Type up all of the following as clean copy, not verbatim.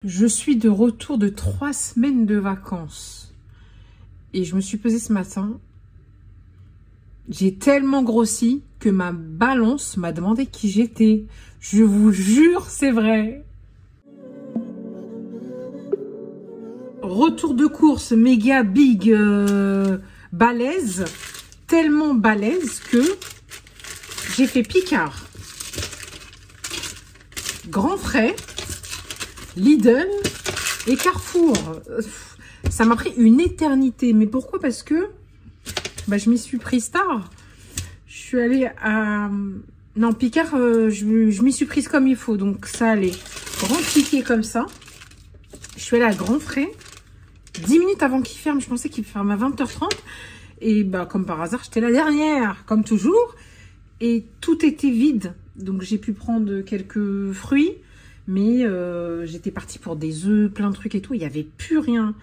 Je suis de retour de 3 semaines de vacances. Et je me suis pesée ce matin. J'ai tellement grossi que ma balance m'a demandé qui j'étais. Je vous jure, c'est vrai. Retour de course méga big balèze. Tellement balèze que j'ai fait Picard, Grand Frais, Lidl et Carrefour. Ça m'a pris une éternité. Mais pourquoi? Parce que je m'y suis prise tard. Je suis allée à... Non, Picard, je m'y suis prise comme il faut. Donc ça allait. Grand ticket comme ça. Je suis allée à Grand Frais. 10 minutes avant qu'il ferme. Je pensais qu'il ferme à 20h30. Et comme par hasard, j'étais la dernière, comme toujours. Et tout était vide. Donc j'ai pu prendre quelques fruits. Mais j'étais partie pour des œufs, plein de trucs et tout. Il n'y avait plus rien.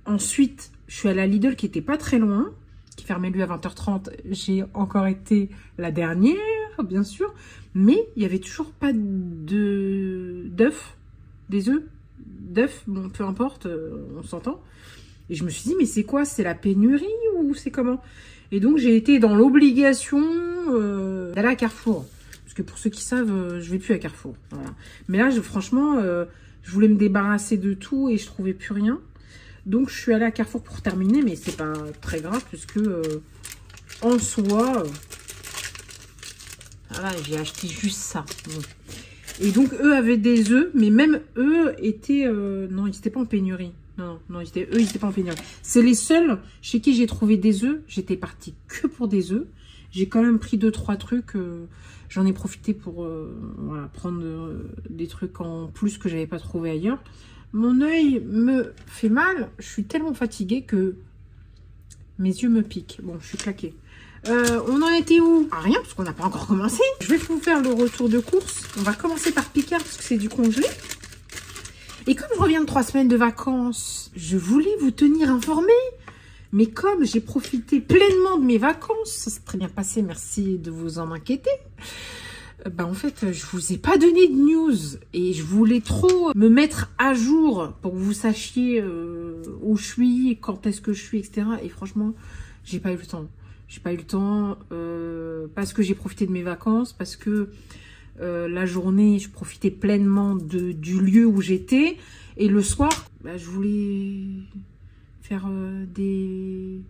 Ensuite, je suis allée à Lidl qui n'était pas très loin, qui fermait lui à 20h30. J'ai encore été la dernière, bien sûr. Mais il n'y avait toujours pas d'œufs, des œufs, d'œufs, bon, peu importe, on s'entend. Et je me suis dit, mais c'est quoi? C'est la pénurie ou c'est comment? Et donc, j'ai été dans l'obligation d'aller à Carrefour. Parce que pour ceux qui savent, je vais plus à Carrefour. Voilà. Mais là, franchement, je voulais me débarrasser de tout et je trouvais plus rien. Donc, je suis allée à Carrefour pour terminer, mais c'est pas très grave puisque en soi, voilà, j'ai acheté juste ça. Bon. Et donc, eux avaient des œufs, mais même eux étaient... non, ils n'étaient pas en pénurie. Non, eux, ils n'étaient pas en pénurie. C'est les seuls chez qui j'ai trouvé des œufs. J'étais partie que pour des œufs. J'ai quand même pris 2-3 trucs. J'en ai profité pour voilà, prendre des trucs en plus que j'avais pas trouvé ailleurs. Mon œil me fait mal. Je suis tellement fatiguée que mes yeux me piquent. Bon, je suis claquée. On en était où? Ah, rien, parce qu'on n'a pas encore commencé. Je vais vous faire le retour de course. On va commencer par Picard, parce que c'est du congelé. Et comme je reviens de 3 semaines de vacances, je voulais vous tenir informé. Mais comme j'ai profité pleinement de mes vacances, ça s'est très bien passé, merci de vous en inquiéter. En fait, je vous ai pas donné de news et je voulais trop me mettre à jour pour que vous sachiez où je suis, quand est-ce que je suis, etc. Et franchement, j'ai pas eu le temps. J'ai pas eu le temps parce que j'ai profité de mes vacances, parce que la journée, je profitais pleinement du lieu où j'étais. Et le soir, je voulais faire des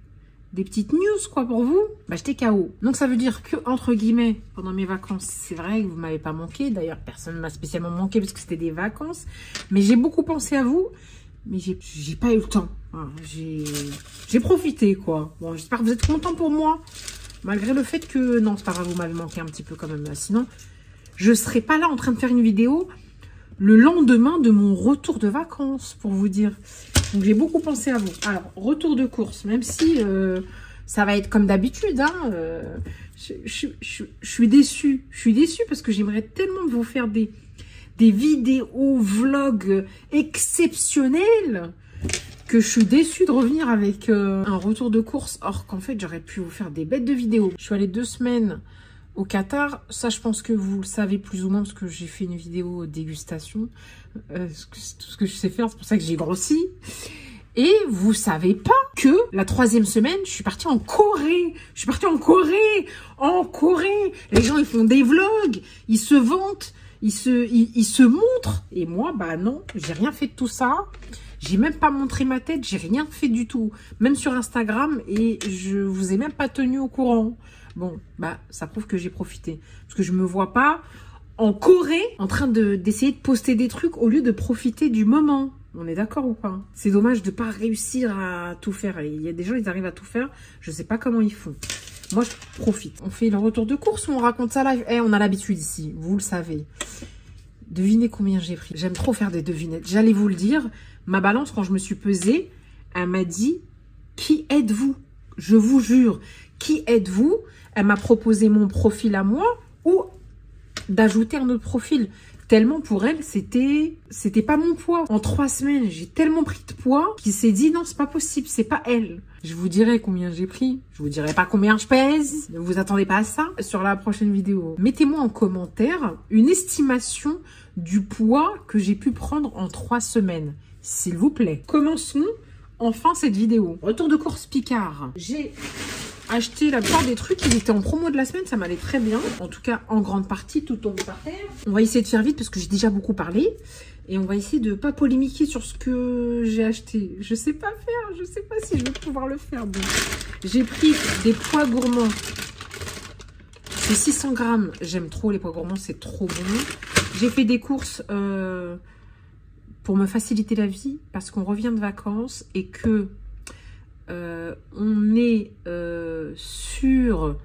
petites news quoi pour vous. J'étais KO. Donc ça veut dire que entre guillemets pendant mes vacances, c'est vrai que vous m'avez pas manqué. D'ailleurs personne ne m'a spécialement manqué parce que c'était des vacances. Mais j'ai beaucoup pensé à vous. Mais j'ai pas eu le temps. Voilà, j'ai profité quoi. Bon, j'espère que vous êtes contents pour moi. Malgré le fait que non, c'est pas grave, vous m'avez manqué un petit peu quand même. Sinon, je serais pas là en train de faire une vidéo le lendemain de mon retour de vacances pour vous dire. Donc, j'ai beaucoup pensé à vous. Alors, retour de course, même si ça va être comme d'habitude. Hein, je suis déçue. Je suis déçue parce que j'aimerais tellement vous faire des vidéos, vlogs exceptionnels que je suis déçue de revenir avec un retour de course. Or qu'en fait, j'aurais pu vous faire des bêtes de vidéos. Je suis allée 2 semaines au Qatar. Ça, je pense que vous le savez plus ou moins parce que j'ai fait une vidéo dégustation. C'est tout ce que je sais faire, c'est pour ça que j'ai grossi. Et vous savez pas que la 3e semaine, je suis partie en Corée. Je suis partie en Corée. En Corée. Les gens, ils font des vlogs. Ils se vantent. Ils se montrent. Et moi, non, j'ai rien fait de tout ça. J'ai même pas montré ma tête. J'ai rien fait du tout. Même sur Instagram. Et je vous ai même pas tenu au courant. Bon, ça prouve que j'ai profité. Parce que je me vois pas en Corée en train d'essayer de poster des trucs au lieu de profiter du moment. On est d'accord ou pas? C'est dommage de pas réussir à tout faire. Il y a des gens, ils arrivent à tout faire. Je sais pas comment ils font. Moi, je profite. On fait le retour de course ou on raconte ça live? On a l'habitude ici, vous le savez. Devinez combien j'ai pris. J'aime trop faire des devinettes. J'allais vous le dire. Ma balance, quand je me suis pesée, elle m'a dit « Qui êtes-vous » Je vous jure. Qui êtes-vous? Elle m'a proposé mon profil à moi ou d'ajouter un autre profil. Tellement pour elle, c'était pas mon poids. En 3 semaines, j'ai tellement pris de poids qu'il s'est dit non, c'est pas possible, c'est pas elle. Je vous dirai combien j'ai pris. Je vous dirai pas combien je pèse. Ne vous attendez pas à ça sur la prochaine vidéo. Mettez-moi en commentaire une estimation du poids que j'ai pu prendre en 3 semaines. S'il vous plaît. Commençons enfin cette vidéo. Retour de course Picard. J'ai acheté la plupart des trucs, ils étaient en promo de la semaine, ça m'allait très bien. En tout cas, en grande partie, tout tombe par terre. On va essayer de faire vite parce que j'ai déjà beaucoup parlé. Et on va essayer de pas polémiquer sur ce que j'ai acheté. Je sais pas faire, je sais pas si je vais pouvoir le faire. Bon. J'ai pris des pois gourmands. C'est 600 grammes. J'aime trop les pois gourmands, c'est trop bon. J'ai fait des courses pour me faciliter la vie parce qu'on revient de vacances et que on est sur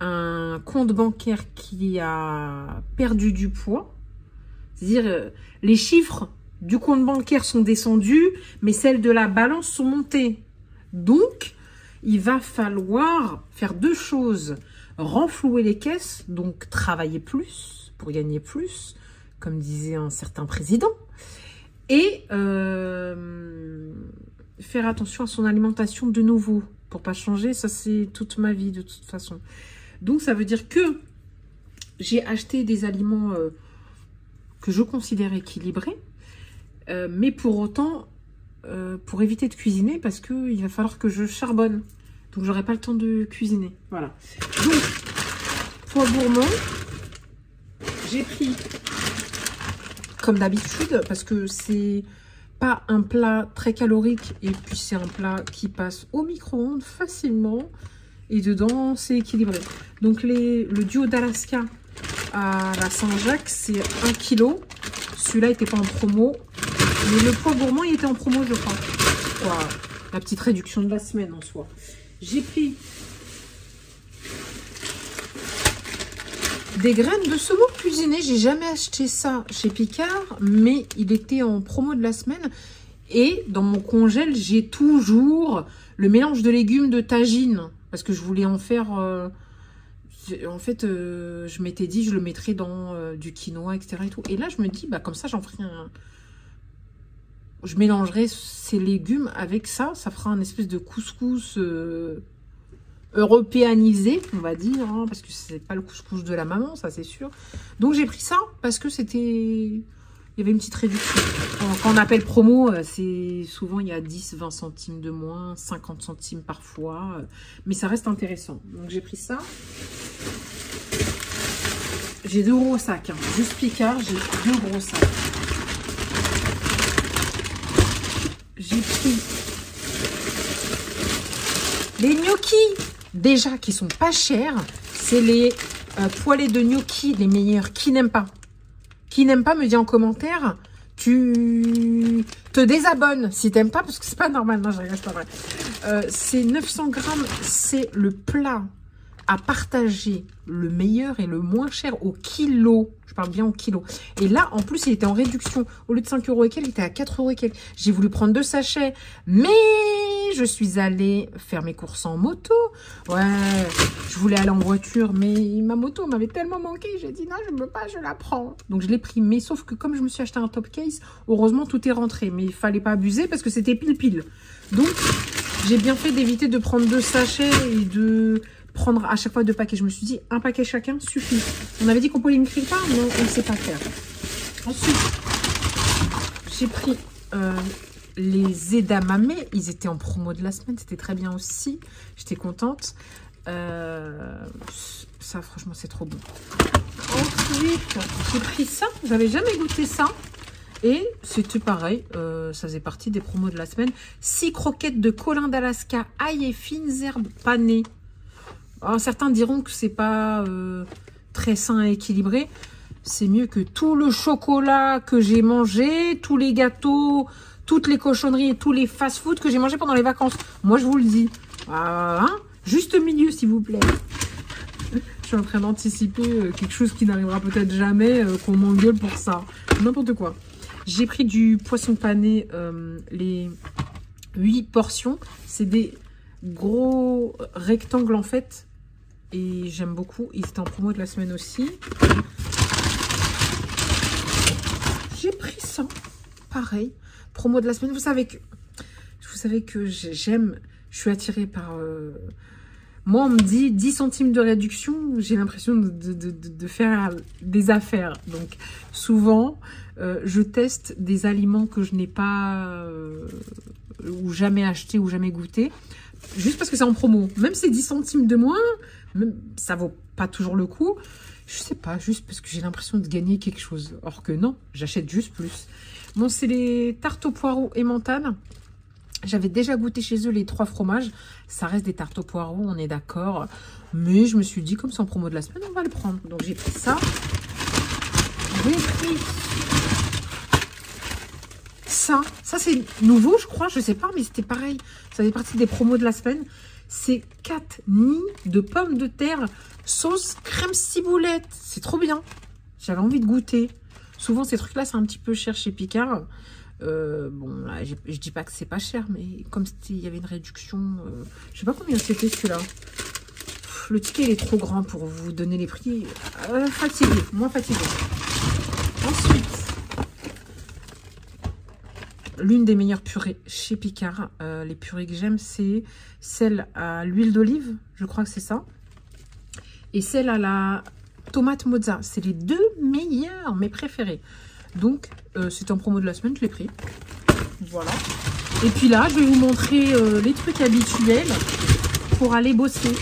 un compte bancaire qui a perdu du poids. C'est-à-dire, les chiffres du compte bancaire sont descendus, mais celles de la balance sont montées. Donc, il va falloir faire 2 choses. Renflouer les caisses, donc travailler plus pour gagner plus, comme disait un certain président. Et faire attention à son alimentation de nouveau, pour pas changer. Ça, c'est toute ma vie, de toute façon. Donc, ça veut dire que j'ai acheté des aliments que je considère équilibrés, mais pour autant, pour éviter de cuisiner, parce qu'il va falloir que je charbonne. Donc, j'aurai pas le temps de cuisiner. Voilà. Donc, pois gourmand, j'ai pris, comme d'habitude, parce que c'est pas un plat très calorique, et puis c'est un plat qui passe au micro-ondes facilement, et dedans, c'est équilibré. Donc, le duo d'Alaska à la Saint-Jacques, c'est 1 kg. Celui-là n'était pas en promo. Mais le pois gourmand, il était en promo, je crois. Wow. La petite réduction de la semaine en soi. J'ai pris des graines de saumon cuisiné. J'ai jamais acheté ça chez Picard, mais il était en promo de la semaine. Et dans mon congèle, j'ai toujours le mélange de légumes de tagine. Parce que je voulais en faire... en fait, je m'étais dit, je le mettrais dans du quinoa, etc. Et, tout. Et là, je me dis, bah, comme ça, j'en ferai un... Je mélangerai ces légumes avec ça. Ça fera un espèce de couscous européanisé, on va dire. Hein, parce que c'est pas le couscous de la maman, ça, c'est sûr. Donc, j'ai pris ça parce que c'était... Il y avait une petite réduction. Quand on appelle promo, c'est souvent, il y a 10, 20 centimes de moins, 50 centimes parfois. Mais ça reste intéressant. Donc, j'ai pris ça. J'ai 2 gros sacs. Hein. Juste Picard, j'ai 2 gros sacs. J'ai pris les gnocchis. Déjà, qui sont pas chers. C'est les poêlés de gnocchis, les meilleurs. Qui n'aiment pas? Qui n'aime pas, me dit en commentaire, tu te désabonnes si t'aimes pas, parce que c'est pas normal. Non, je rigole, c'est pas vrai. C'est 900 grammes, c'est le plat à partager, le meilleur et le moins cher au kilo. Je parle bien au kilo. Et là, en plus, il était en réduction. Au lieu de 5 € et quelques, il était à 4 € et quelques. J'ai voulu prendre 2 sachets, mais je suis allée faire mes courses en moto. Ouais, je voulais aller en voiture, mais ma moto m'avait tellement manqué. J'ai dit non, je ne peux pas, je la prends. Donc, je l'ai pris. Mais sauf que comme je me suis acheté un top case, heureusement, tout est rentré. Mais il fallait pas abuser parce que c'était pile-pile. Donc, j'ai bien fait d'éviter de prendre 2 sachets et de... prendre à chaque fois 2 paquets. Je me suis dit, un paquet chacun suffit. On avait dit qu'on pouvait l'écrire pas, mais on ne sait pas faire. Ensuite, j'ai pris les edamame. Ils étaient en promo de la semaine. C'était très bien aussi. J'étais contente. Ça, franchement, c'est trop bon. Ensuite, j'ai pris ça. J'avais jamais goûté ça. Et c'était pareil, ça faisait partie des promos de la semaine. 6 croquettes de colin d'Alaska, ail et fines herbes panées. Alors, certains diront que c'est pas très sain et équilibré. C'est mieux que tout le chocolat que j'ai mangé, tous les gâteaux, toutes les cochonneries et tous les fast-food que j'ai mangé pendant les vacances. Moi, je vous le dis. Hein, juste milieu, s'il vous plaît. Je suis en train d'anticiper quelque chose qui n'arrivera peut-être jamais, qu'on m'engueule pour ça. N'importe quoi. J'ai pris du poisson pané, les 8 portions. C'est des gros rectangles en fait. Et j'aime beaucoup. Ils étaient en promo de la semaine aussi. pareil. Promo de la semaine. Vous savez que j'aime, je suis attirée par... moi, on me dit 10 centimes de réduction. J'ai l'impression de faire des affaires. Donc, souvent, je teste des aliments que je n'ai pas... ou jamais acheté ou jamais goûté. Juste parce que c'est en promo. Même si c'est 10 centimes de moins, même, ça vaut pas toujours le coup. Je sais pas, juste parce que j'ai l'impression de gagner quelque chose. Or que non, j'achète juste plus. Bon, c'est les tartes aux poireaux et mentane. J'avais déjà goûté chez eux les 3 fromages. Ça reste des tartes aux poireaux, on est d'accord. Mais je me suis dit, comme c'est en promo de la semaine, on va le prendre. Donc j'ai pris ça. J'ai pris ça. Ça c'est nouveau, je crois. Je sais pas, mais c'était pareil. Ça fait partie des promos de la semaine. C'est 4 nids de pommes de terre sauce crème ciboulette. C'est trop bien. J'avais envie de goûter. Souvent, ces trucs-là, c'est un petit peu cher chez Picard. Bon, là, je dis pas que c'est pas cher, mais comme il y avait une réduction, je sais pas combien c'était celui-là. Le ticket, il est trop grand pour vous donner les prix. Fatigué, moins fatigué. Ensuite, l'une des meilleures purées chez Picard, les purées que j'aime, c'est celle à l'huile d'olive, je crois que c'est ça. Et celle à la tomate mozza. C'est les 2 meilleures, mes préférées. Donc, c'était en promo de la semaine, je l'ai pris. Voilà. Et puis là, je vais vous montrer les trucs habituels pour aller bosser.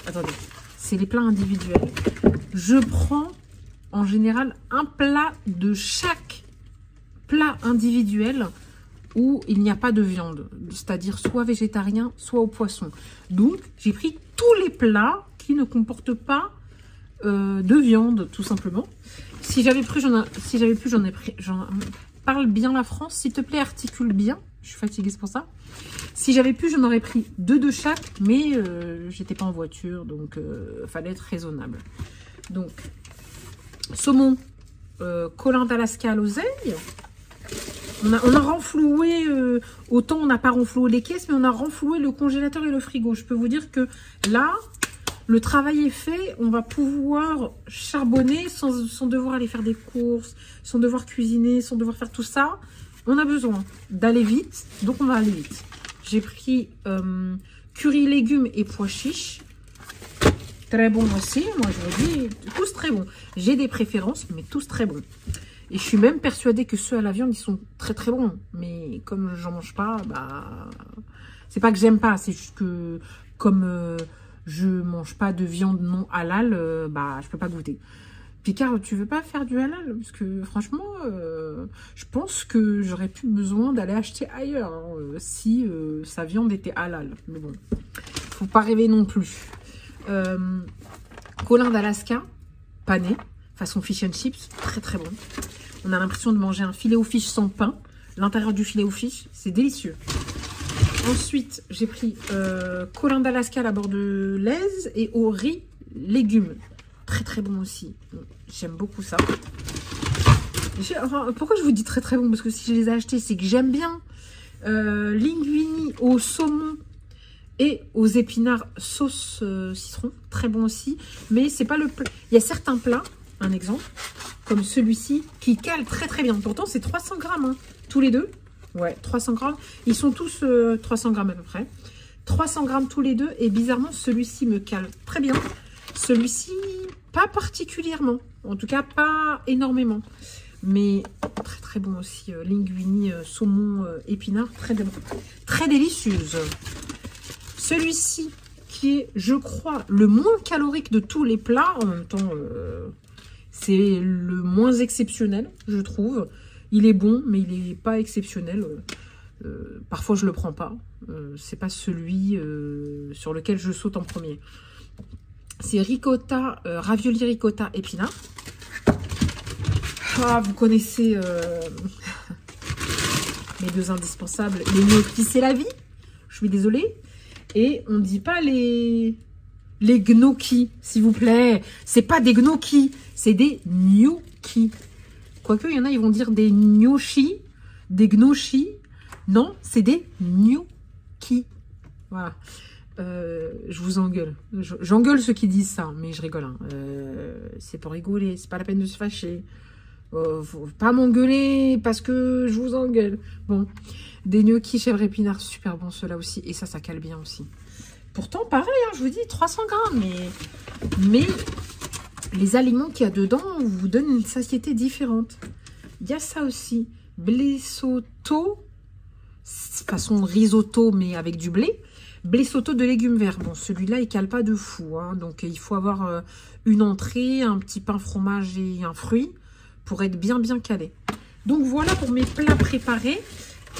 Attendez, c'est les plats individuels. Je prends en général un plat de chaque plat individuel où il n'y a pas de viande, c'est-à-dire soit végétarien, soit au poisson. Donc, j'ai pris tous les plats qui ne comportent pas de viande, tout simplement. Si j'avais plus, j'en ai pris. Parle bien la France, s'il te plaît, articule bien. Je suis fatiguée, c'est pour ça. Si j'avais pu, j'en aurais pris 2 de chaque, mais j'étais pas en voiture, donc fallait être raisonnable. Donc, saumon, colin d'Alaska à l'oseille. On a renfloué, autant on n'a pas renfloué les caisses, mais on a renfloué le congélateur et le frigo. Je peux vous dire que là, le travail est fait. On va pouvoir charbonner sans devoir aller faire des courses, sans devoir cuisiner, sans devoir faire tout ça. On a besoin d'aller vite, donc on va aller vite. J'ai pris curry légumes et pois chiches. Très bon aussi, moi je vous dis, tous très bons. J'ai des préférences, mais tous très bons. Et je suis même persuadée que ceux à la viande, ils sont très très bons. Mais comme j'en mange pas, bah... c'est pas que j'aime pas, c'est juste que comme je mange pas de viande non halal, bah je peux pas goûter. Picard, tu veux pas faire du halal? Parce que franchement, je pense que j'aurais plus besoin d'aller acheter ailleurs hein, si sa viande était halal. Mais bon, faut pas rêver non plus. Colin d'Alaska, pané, façon fish and chips, très très bon. On a l'impression de manger un filet aux fiches sans pain. L'intérieur du filet aux fiches, c'est délicieux. Ensuite, j'ai pris colin d'Alaska à la bordelaise et au riz légumes. Très très bon aussi. J'aime beaucoup ça. Enfin, pourquoi je vous dis très très bon? Parce que si je les ai achetés, c'est que j'aime bien. Linguini au saumon et aux épinards sauce citron. Très bon aussi. Mais c'est pas le plat. Il y a certains plats, un exemple, comme celui-ci, qui cale très très bien. Pourtant, c'est 300 grammes, hein, tous les deux. Ouais, 300 grammes. Ils sont tous 300 grammes à peu près. 300 grammes tous les deux. Et bizarrement, celui-ci me cale très bien. Celui-ci, pas particulièrement. En tout cas, pas énormément. Mais très très bon aussi. Linguini, saumon, épinard. Très bon. Très délicieuse. Celui-ci, qui est, je crois, le moins calorique de tous les plats. En même temps, c'est le moins exceptionnel, je trouve. Il est bon, mais il n'est pas exceptionnel. Parfois, je ne le prends pas. C'est pas celui sur lequel je saute en premier. C'est ricotta, ravioli ricotta épinard. Ah, vous connaissez mes 2 indispensables. Les gnocchis, c'est la vie. Je suis désolée. Et on ne dit pas les gnocchis, s'il vous plaît. C'est pas des gnocchis, c'est des gnocchis. Quoique, il y en a, ils vont dire des gnocchis, des gnocchis. Non, c'est des gnocchis. Voilà. Je vous engueule. J'engueule ceux qui disent ça, mais je rigole. Hein. C'est pour rigoler, c'est pas la peine de se fâcher. Faut pas m'engueuler parce que je vous engueule. Bon, des gnocchis chèvre épinard, super bon ceux-là aussi. Et ça cale bien aussi. Pourtant, pareil, hein, je vous dis, 300 grammes. Mais les aliments qu'il y a dedans vous donnent une satiété différente. Il y a ça aussi. Blé sauto, façon risotto, mais avec du blé. Blé sauto de légumes verts. Bon, celui-là, il cale pas de fou. Hein, donc, il faut avoir une entrée, un petit pain fromage et un fruit pour être bien calé. Donc, voilà pour mes plats préparés.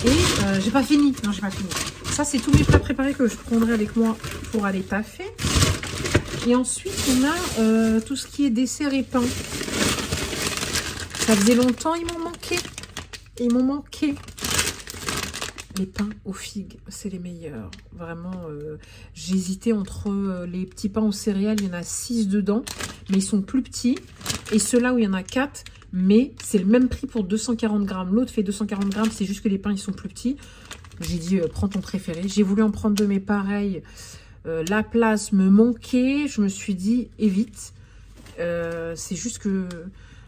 Et j'ai pas fini. Non, j'ai pas fini. Ça, c'est tous mes plats préparés que je prendrai avec moi pour aller taffer. Et ensuite, on a tout ce qui est dessert et pain. Ça faisait longtemps, ils m'ont manqué. Ils m'ont manqué. Les pains aux figues, c'est les meilleurs. Vraiment, j'hésitais entre les petits pains aux céréales. Il y en a 6 dedans, mais ils sont plus petits. Et ceux-là où il y en a 4, mais c'est le même prix pour 240 grammes. L'autre fait 240 grammes, c'est juste que les pains, ils sont plus petits. J'ai dit, prends ton préféré. J'ai voulu en prendre deux, mais pareil, la place me manquait. Je me suis dit, évite. C'est juste que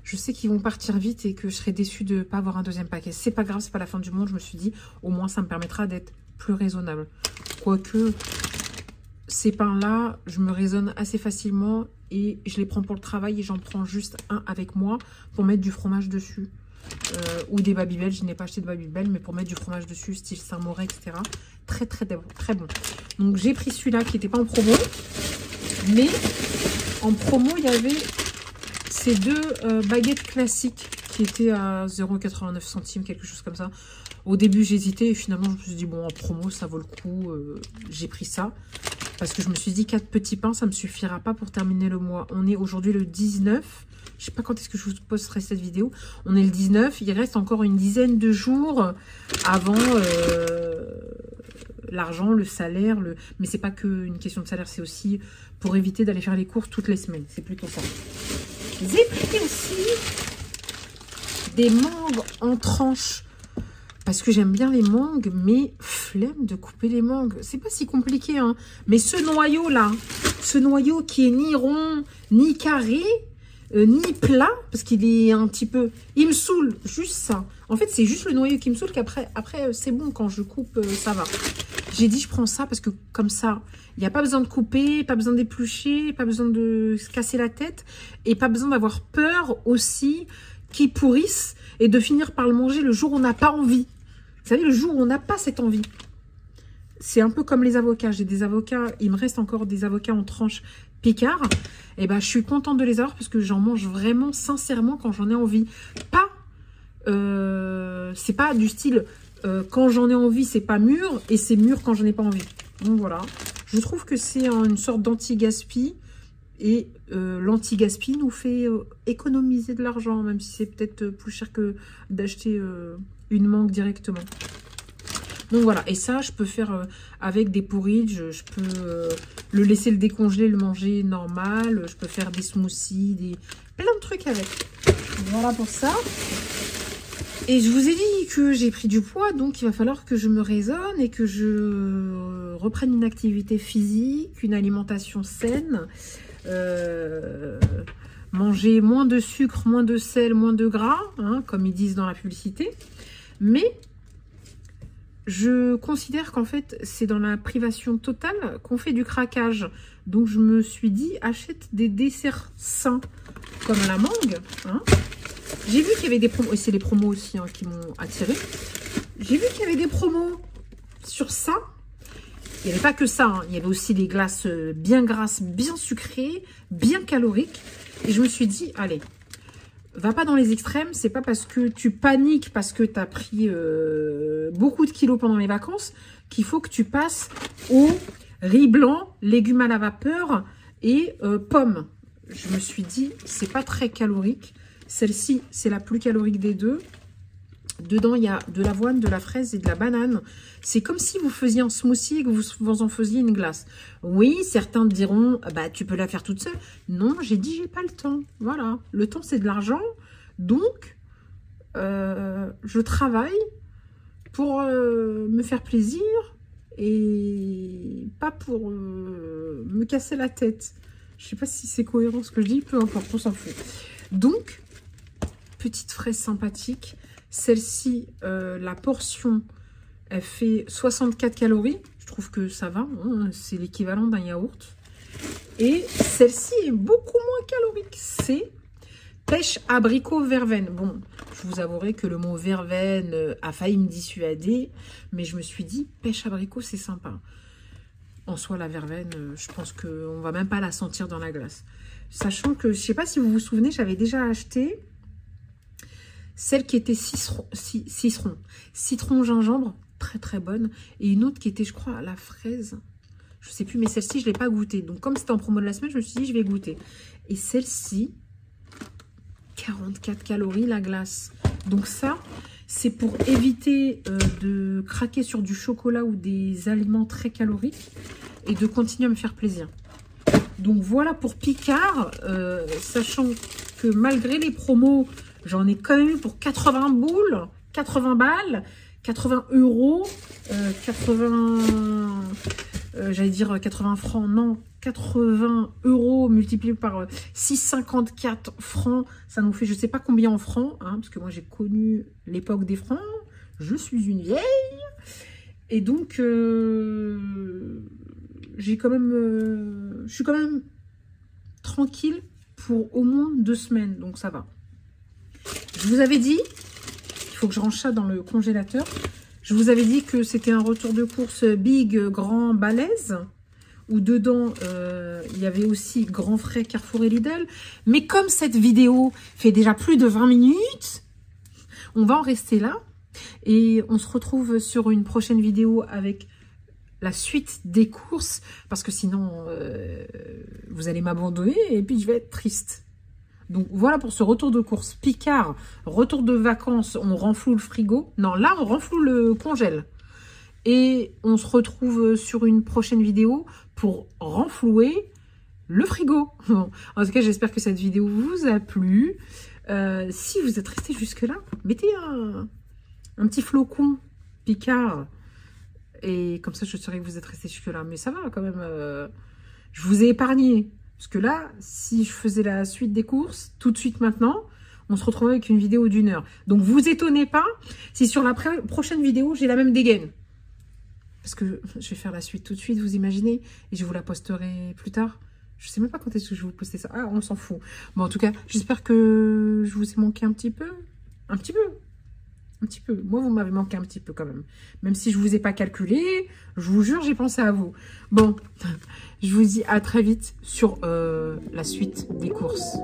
je sais qu'ils vont partir vite et que je serais déçue de ne pas avoir un deuxième paquet. C'est pas grave, c'est pas la fin du monde. Je me suis dit, au moins, ça me permettra d'être plus raisonnable. Quoique, ces pains-là, je me raisonne assez facilement et je les prends pour le travail et j'en prends juste un avec moi pour mettre du fromage dessus. Ou des Babybel. Je n'ai pas acheté de Babybel, mais pour mettre du fromage dessus, style Saint-Mauré, etc. Très bon. Donc, j'ai pris celui-là qui n'était pas en promo. Mais en promo, il y avait ces deux baguettes classiques qui étaient à 0,89 centimes, quelque chose comme ça. Au début, j'hésitais et finalement, je me suis dit, bon, en promo, ça vaut le coup. J'ai pris ça parce que je me suis dit, 4 petits pains, ça ne me suffira pas pour terminer le mois. On est aujourd'hui le 19. Je ne sais pas quand est-ce que je vous posterai cette vidéo. On est le 19. Il reste encore une dizaine de jours avant l'argent, le salaire. Mais c'est pas qu'une question de salaire, c'est aussi pour éviter d'aller faire les courses toutes les semaines. C'est plutôt ça. J'ai pris aussi des mangues en tranches. Parce que j'aime bien les mangues, mais flemme de couper les mangues. C'est pas si compliqué, hein. Mais ce noyau-là, ce noyau qui est ni rond, ni carré, ni plat, parce qu'il est un petit peu... Il me saoule, juste ça. En fait, c'est juste le noyau qui me saoule, qu'après c'est bon, quand je coupe, ça va. J'ai dit, je prends ça, parce que comme ça, il n'y a pas besoin de couper, pas besoin d'éplucher, pas besoin de se casser la tête, et pas besoin d'avoir peur aussi qu'ils pourrissent, et de finir par le manger le jour où on n'a pas envie. Vous savez, le jour où on n'a pas cette envie. C'est un peu comme les avocats. J'ai des avocats, il me reste encore des avocats en tranches Picard. Et ben, je suis contente de les avoir parce que j'en mange vraiment sincèrement quand j'en ai envie. Pas, c'est pas du style quand j'en ai envie, c'est pas mûr et c'est mûr quand j'en ai pas envie. Donc voilà. Je trouve que c'est une sorte d'anti-gaspi. Et l'anti-gaspi nous fait économiser de l'argent, même si c'est peut-être plus cher que d'acheter une mangue directement. Donc voilà, et ça, je peux faire avec des porridge, je peux le laisser le décongeler, le manger normal, je peux faire des smoothies, plein de trucs avec. Voilà pour ça. Et je vous ai dit que j'ai pris du poids, donc il va falloir que je me raisonne et que je reprenne une activité physique, une alimentation saine, manger moins de sucre, moins de sel, moins de gras, hein, comme ils disent dans la publicité. Mais je considère qu'en fait, c'est dans la privation totale qu'on fait du craquage. Donc, je me suis dit, achète des desserts sains, comme la mangue. Hein. J'ai vu qu'il y avait des promos, et c'est les promos aussi hein, qui m'ont attiré. J'ai vu qu'il y avait des promos sur ça. Il n'y avait pas que ça, hein. Il y avait aussi des glaces bien grasses, bien sucrées, bien caloriques. Et je me suis dit, allez, va pas dans les extrêmes, c'est pas parce que tu paniques, parce que tu as pris beaucoup de kilos pendant les vacances, qu'il faut que tu passes au riz blanc, légumes à la vapeur et pommes. Je me suis dit, c'est pas très calorique. Celle-ci, c'est la plus calorique des deux. Dedans, il y a de l'avoine, de la fraise et de la banane. C'est comme si vous faisiez un smoothie et que vous en faisiez une glace. Oui, certains diront, bah, tu peux la faire toute seule. Non, j'ai dit, j'ai pas le temps. Voilà, le temps, c'est de l'argent. Donc, je travaille pour me faire plaisir et pas pour me casser la tête. Je sais pas si c'est cohérent ce que je dis, peu importe, on s'en fout. Donc, petite fraise sympathique. Celle-ci, la portion, elle fait 64 calories. Je trouve que ça va, hein, c'est l'équivalent d'un yaourt. Et celle-ci est beaucoup moins calorique. C'est pêche abricot verveine. Bon, je vous avouerai que le mot verveine a failli me dissuader, mais je me suis dit, pêche abricot, c'est sympa. En soi, la verveine, je pense qu'on ne va même pas la sentir dans la glace. Sachant que, je ne sais pas si vous vous souvenez, j'avais déjà acheté celle qui était citron gingembre, très très bonne. Et une autre qui était, je crois, à la fraise. Je ne sais plus, mais celle-ci, je ne l'ai pas goûtée. Donc, comme c'était en promo de la semaine, je me suis dit, je vais goûter. Et celle-ci, 44 calories la glace. Donc ça, c'est pour éviter de craquer sur du chocolat ou des aliments très caloriques et de continuer à me faire plaisir. Donc voilà pour Picard, sachant que malgré les promos, j'en ai quand même eu pour 80 boules, 80 balles, 80 euros, 80... j'allais dire 80 francs, non, 80 euros multiplié par 6,54 francs, ça nous fait je ne sais pas combien en francs, hein, parce que moi j'ai connu l'époque des francs, je suis une vieille, et donc j'ai quand même, je suis quand même tranquille pour au moins 2 semaines, donc ça va. Je vous avais dit, il faut que je range ça dans le congélateur. Je vous avais dit que c'était un retour de course big, grand, balèze. Où dedans, il y avait aussi Grand Frais, Carrefour et Lidl. Mais comme cette vidéo fait déjà plus de 20 minutes, on va en rester là. Et on se retrouve sur une prochaine vidéo avec la suite des courses. Parce que sinon, vous allez m'abandonner et puis je vais être triste. Donc voilà pour ce retour de course. Picard, retour de vacances, on renfloue le frigo. Non, là on renfloue le congèle. Et on se retrouve sur une prochaine vidéo pour renflouer le frigo. En tout cas, j'espère que cette vidéo vous a plu. Si vous êtes resté jusque-là, mettez un petit flocon Picard. Et comme ça, je saurais que vous êtes resté jusque-là. Mais ça va quand même. Je vous ai épargné. Parce que là, si je faisais la suite des courses, tout de suite maintenant, on se retrouve avec une vidéo d'1 heure. Donc, vous étonnez pas si sur la prochaine vidéo, j'ai la même dégaine. Parce que je vais faire la suite tout de suite, vous imaginez. Et je vous la posterai plus tard. Je sais même pas quand est-ce que je vais vous poster ça. Ah, on s'en fout. Bon, en tout cas, j'espère que je vous ai manqué un petit peu. Un petit peu. Un petit peu. Moi, vous m'avez manqué un petit peu quand même. Même si je vous ai pas calculé, je vous jure, j'ai pensé à vous. Bon, je vous dis à très vite sur la suite des courses.